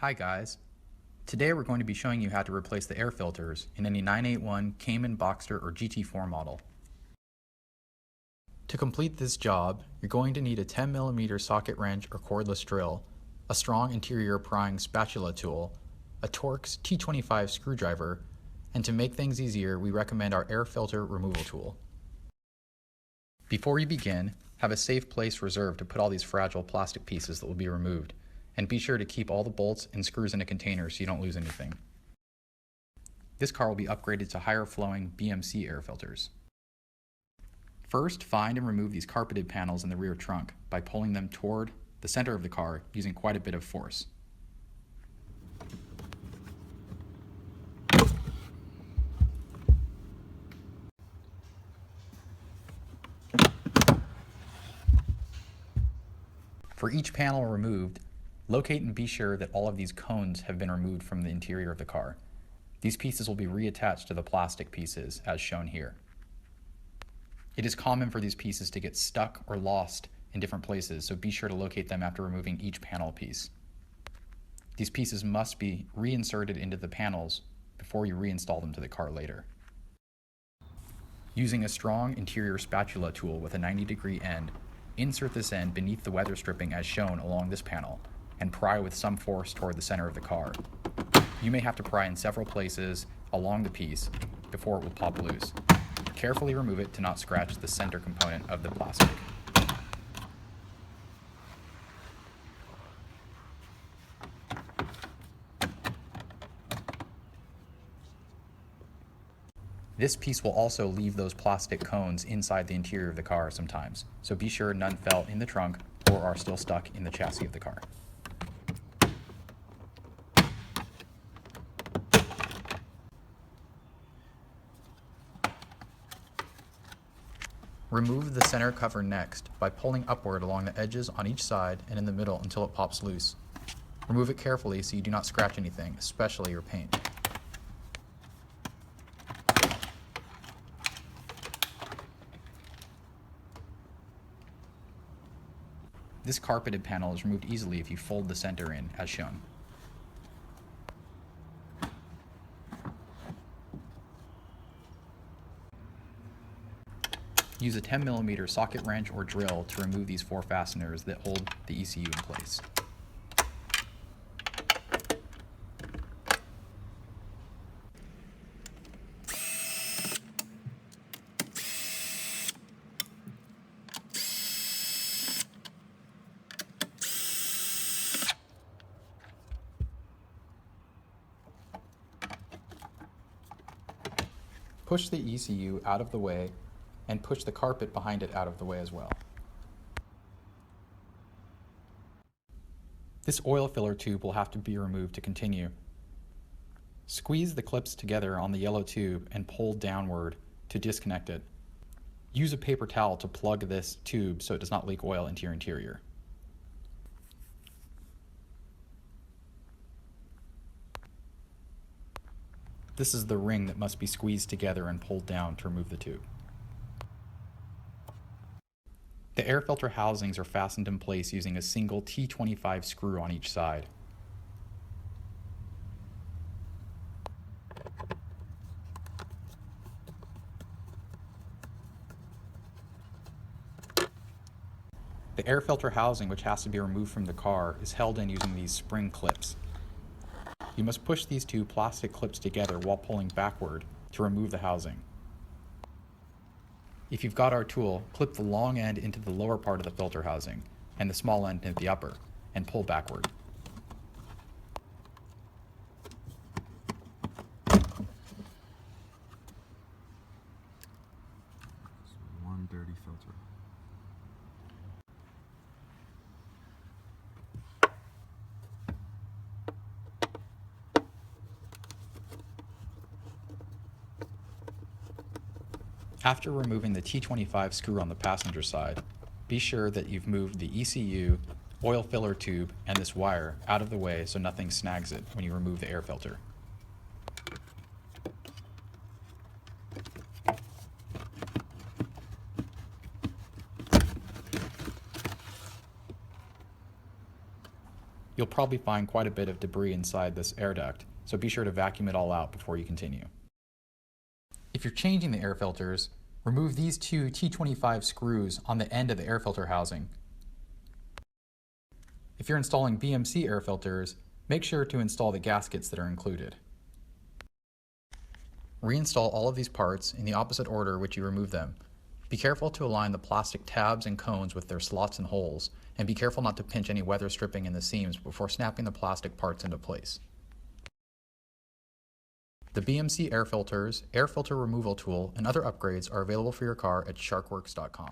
Hi guys. Today we're going to be showing you how to replace the air filters in any 981 Cayman, Boxster, or GT4 model. To complete this job, you're going to need a 10mm socket wrench or cordless drill, a strong interior prying spatula tool, a Torx T25 screwdriver, and to make things easier, we recommend our air filter removal tool. Before you begin, have a safe place reserved to put all these fragile plastic pieces that will be removed, and be sure to keep all the bolts and screws in a container so you don't lose anything. This car will be upgraded to higher flowing BMC air filters. First, find and remove these carpeted panels in the rear trunk by pulling them toward the center of the car using quite a bit of force. For each panel removed, locate and be sure that all of these cones have been removed from the interior of the car. These pieces will be reattached to the plastic pieces as shown here. It is common for these pieces to get stuck or lost in different places, so be sure to locate them after removing each panel piece. These pieces must be reinserted into the panels before you reinstall them to the car later. Using a strong interior spatula tool with a 90-degree end, insert this end beneath the weather stripping as shown along this panel, and pry with some force toward the center of the car. You may have to pry in several places along the piece before it will pop loose. Carefully remove it to not scratch the center component of the plastic. This piece will also leave those plastic cones inside the interior of the car sometimes, so be sure none fell in the trunk or are still stuck in the chassis of the car. Remove the center cover next by pulling upward along the edges on each side and in the middle until it pops loose. Remove it carefully so you do not scratch anything, especially your paint. This carpeted panel is removed easily if you fold the center in, as shown. Use a 10mm socket wrench or drill to remove these four fasteners that hold the ECU in place. Push the ECU out of the way and push the carpet behind it out of the way as well. This oil filler tube will have to be removed to continue. Squeeze the clips together on the yellow tube and pull downward to disconnect it. Use a paper towel to plug this tube so it does not leak oil into your interior. This is the ring that must be squeezed together and pulled down to remove the tube. The air filter housings are fastened in place using a single T25 screw on each side. The air filter housing, which has to be removed from the car, is held in using these spring clips. You must push these two plastic clips together while pulling backward to remove the housing. If you've got our tool, clip the long end into the lower part of the filter housing and the small end into the upper, and pull backward. One dirty filter. After removing the T25 screw on the passenger side, be sure that you've moved the ECU, oil filler tube, and this wire out of the way so nothing snags it when you remove the air filter. You'll probably find quite a bit of debris inside this air duct, so be sure to vacuum it all out before you continue. If you're changing the air filters, remove these two T25 screws on the end of the air filter housing. If you're installing BMC air filters, make sure to install the gaskets that are included. Reinstall all of these parts in the opposite order which you remove them. Be careful to align the plastic tabs and cones with their slots and holes, and be careful not to pinch any weather stripping in the seams before snapping the plastic parts into place. The BMC air filters, air filter removal tool, and other upgrades are available for your car at sharkwerks.com.